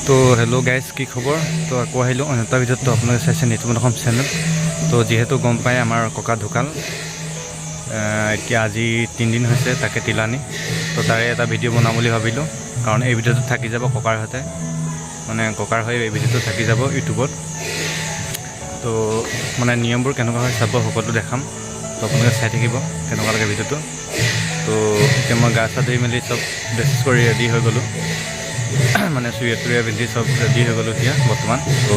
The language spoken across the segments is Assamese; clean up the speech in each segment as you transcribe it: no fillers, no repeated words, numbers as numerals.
তো হেল্ল' গাইজ, কি খবৰ? তো আকৌ আহিলোঁ অন্য এটা ভিডিঅ'ত। তো আপোনালোকে চাইছে নিতুমন অসম চেনেল। তো যিহেতু গম পায় আমাৰ ককা ঢুকাল, এতিয়া আজি 3 দিন হৈছে তাকে তিলানি। তো তাৰে এটা ভিডিঅ' বনাম বুলি ভাবিলোঁ, কাৰণ এই ভিডিঅ'টো থাকি যাব ককাৰ সৈতে, মানে ককাৰ হৈ এই ভিডিঅ'টো থাকি যাব ইউটিউবত। তো মানে নিয়মবোৰ কেনেকুৱা হয় চাব, সকলো দেখাম। তো আপোনালোকে চাই থাকিব কেনেকুৱা লাগে ভিডিঅ'টো। তো এতিয়া মই গা চা ধুই মেলি চব ড্ৰেছ কৰি ৰেডি হৈ গ'লোঁ, মানে চুৰিয়া টুৰিয়া পিন্ধি চব ৰেডি হৈ গ'লোঁ এতিয়া বৰ্তমান। তো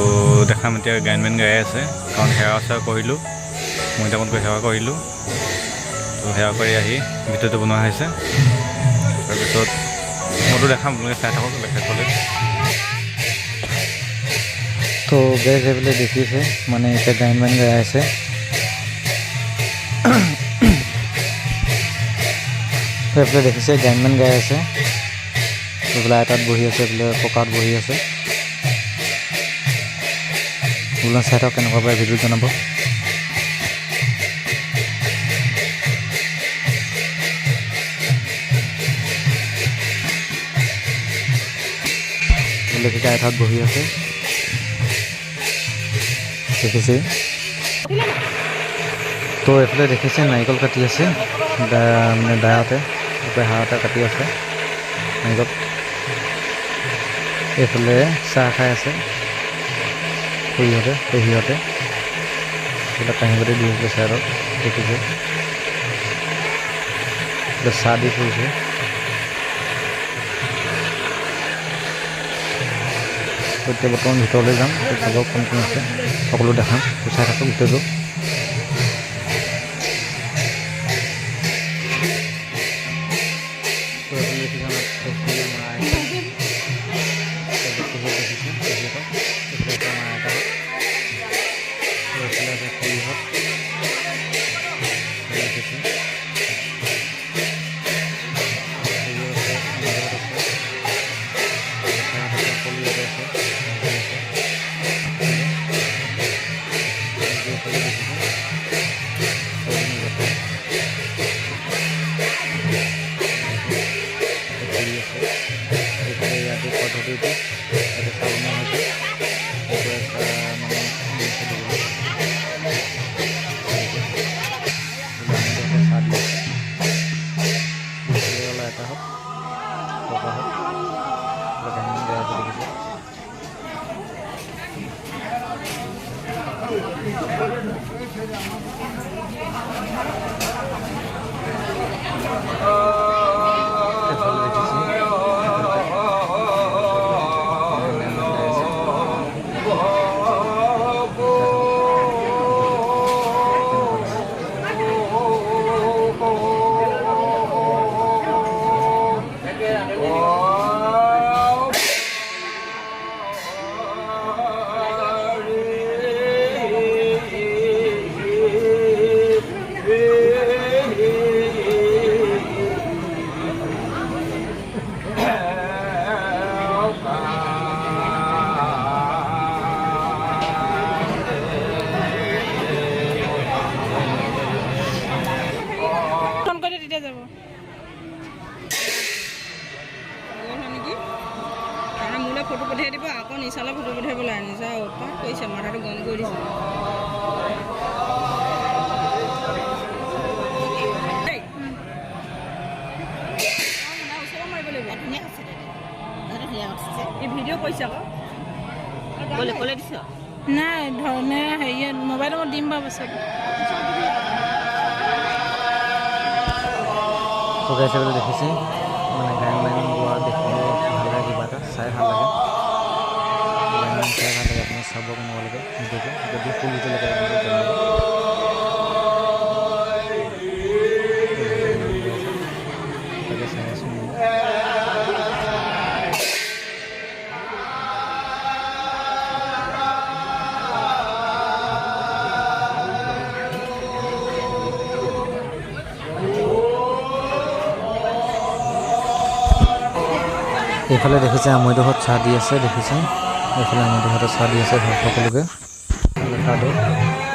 দেখাম এতিয়া গায়ন গাই আছে, কাৰণ সেৱা চেৱা কৰিলোঁ, মৈদামত গৈ সেৱা কৰিলোঁ। তো সেৱা কৰি আহি ভিডিঅ'টো বনোৱা হৈছে। তাৰপিছত মইতো দেখাম, আপোনালোকে চাই থাকক শেষলৈ। তো গাইজ এইফালে দেখিছে, মানে এতিয়া গায়ন গাই আছে। এইফালে দেখিছে গায়ন গাই আছে। এইফালে আইতাত বহি আছে, এইফালে ককাত বহি আছে। এইবিলাক চাই থাকক, কেনেকুৱা পায় ভিডিঅ' জনাব। দেখিছে আইতাত বহি আছে, দেখিছে। তো এইফালে দেখিছে নাৰিকল কাটি আছে, মানে দায়াতে হাতে কাটি আছে নাৰিকল। এইফালে চাহ খাই আছে খুৰীহঁতে পেহীহঁতে, এইবিলাক কাঁহী বাতি দি আছে চাইডত, দেখিছে। চাহ দি ফুৰিছে। এতিয়া বৰ্তমান ভিতৰলৈ যাম, চাব কোন কোন আছে, সকলো দেখাম। চাই থাকক ভিডিঅ'টো। ফটো পঠিয়াই দিব, আকৌ নিচালে ফটো পঠিয়াব লাগে। নিচা উৎপাত কৰিছে, মাথাটো গৰম কৰি দিছে। ভিডিঅ' কৰিছে আকৌ ক'লে দিছ নাই ধৰণে হেৰিয়ে মোবাইলত মই দিম বাৰু পাছত। দেখিছে মানে গায়ন গোৱা দেখিলে ভাল লাগে, কিবা এটা চাই ভাল লাগে, চাই ভাল লাগে। আপুনি চাব কেনেকুৱা লাগে ভিডিঅ'টো, যদি ফুল ভিডিঅ' লাগে আপোনালোকে জনাব। তাকে চাই আছোঁ মই। এইফালে দেখিছে আমৈদহত চাহ দি আছে, দেখিছে। এইফালে আমৈদহতে চাহ দি আছে সকলোকে,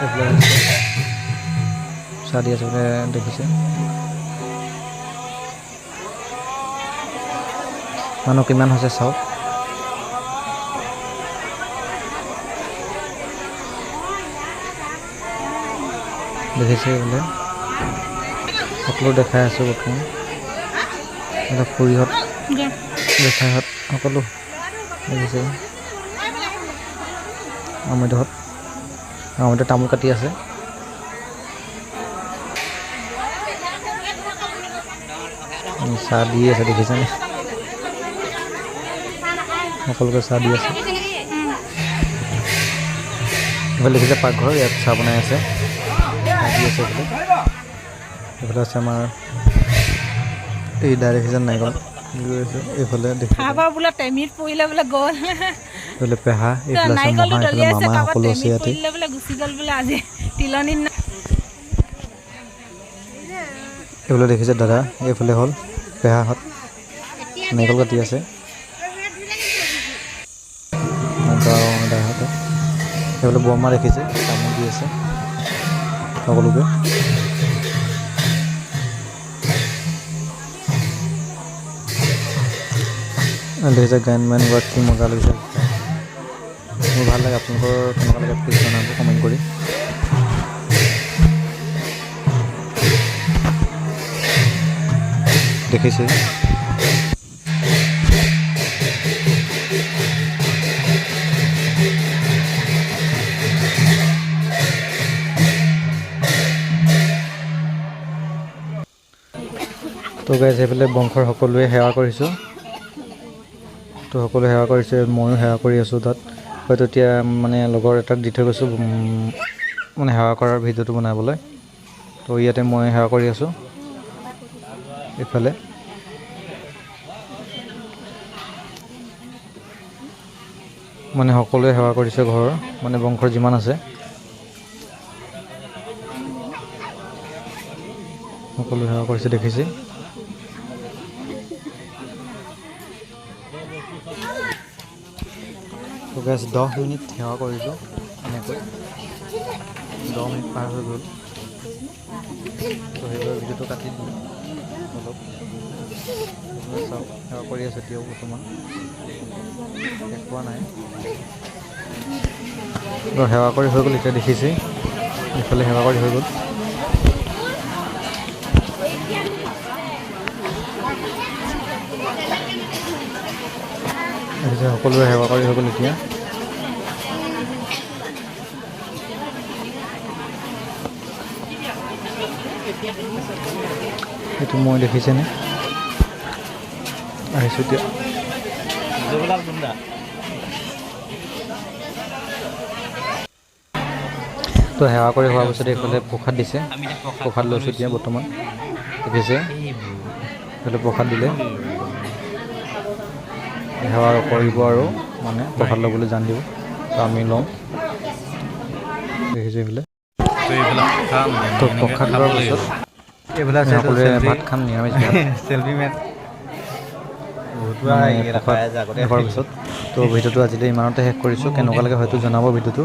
এইফালে চাহ দি আছে দেখিছে। মানুহ কিমান হৈছে চাওক। দেখিছে বোলে সকলো দেখাই আছোঁ বৰ্তমান এটা খুৰীহঁত জেঠাইহঁত সকলো দেখিছে আমৈদহঁত তামোল কাটি আছে চাহ দি আছে দেখিছেনে সকলোকে চাহ দি আছে এইফালে দেখিছে পাকঘৰ ইয়াত চাহ বনাই আছে চাহ দি আছে এইফালে আছে আমাৰ এই ডাইৰেকশ্যন নাৰিকল এইফালে খাবা বোলে টেমিত পৰিলে বোলে গ'ল এইফালে পেহা এইফালে আছে মহা এইফালে মামা সকলো আছে ইয়াতে বোলে গুচি গ'ল বোলে আজি তিলনি এইফালে দেখিছে দাদা এইফালে হ'ল পেহাহঁত নাৰিকল কাটি আছে দাদাহঁতে এইফালে বৰমা দেখিছে তামোল দি আছে সকলোকে দেখিছে গান মান গোৱাত কি মজা লাগিছে মোৰ ভাল লাগে আপোনালোকৰ কেনেকুৱা লাগে প্লিজ জনাব কমেণ্ট কৰি দেখিছে তো গাইজ সেইফালে বংশৰ সকলোৱে সেৱা কৰিছোঁ তো সকলোৱে সেৱা কৰিছে ময়ো সেৱা কৰি আছোঁ তাত হয়তো এতিয়া মানে লগৰ এটাক দি থৈ গৈছোঁ মানে সেৱা কৰাৰ ভিডিঅ'টো বনাবলৈ তো ইয়াতে মই সেৱা কৰি আছোঁ এইফালে মানে সকলোৱে সেৱা কৰিছে ঘৰৰ মানে বংশৰ যিমান আছে সকলোৱে সেৱা কৰিছে দেখিছে তো গাইজ 10 মিনিট সেৱা কৰিলোঁ এনেকৈ 10 মিনিট পাৰ হৈ গ'ল তো সেইবাৰ ভিডিঅ'টো কাটি দিলোঁ অলপ চাওক সেৱা কৰি আছে এতিয়াও বৰ্তমান শেষ হোৱা নাই তো সেৱা কৰি হৈ গ'ল এতিয়া দেখিছে এইফালে সেৱা কৰি হৈ গ'ল সকলোৱে সেৱা কৰি হৈ গ'ল এতিয়া এইটো মই দেখিছেনে আহিছোঁ এতিয়া তো সেৱা কৰি হোৱাৰ পিছত এইফালে প্ৰসাদ দিছে প্ৰসাদ লৈছোঁ এতিয়া বৰ্তমান দেখিছে এইফালে প্ৰসাদ দিলে সেৱা কৰিব আৰু মানে প্ৰসাদ ল'বলৈ জান দিব তো আমি লওঁ দেখিছোঁ এইফালে তো প্ৰসাদ লোৱাৰ পিছত এইফালে সকলোৱে ভাত খাম নিৰামিষ চেল্ফি মেট কৰাৰ পিছত তো ভিডিঅ'টো আজিলৈ ইমানতে শেষ কৰিছোঁ কেনেকুৱা লাগে হয়তো জনাব ভিডিঅ'টো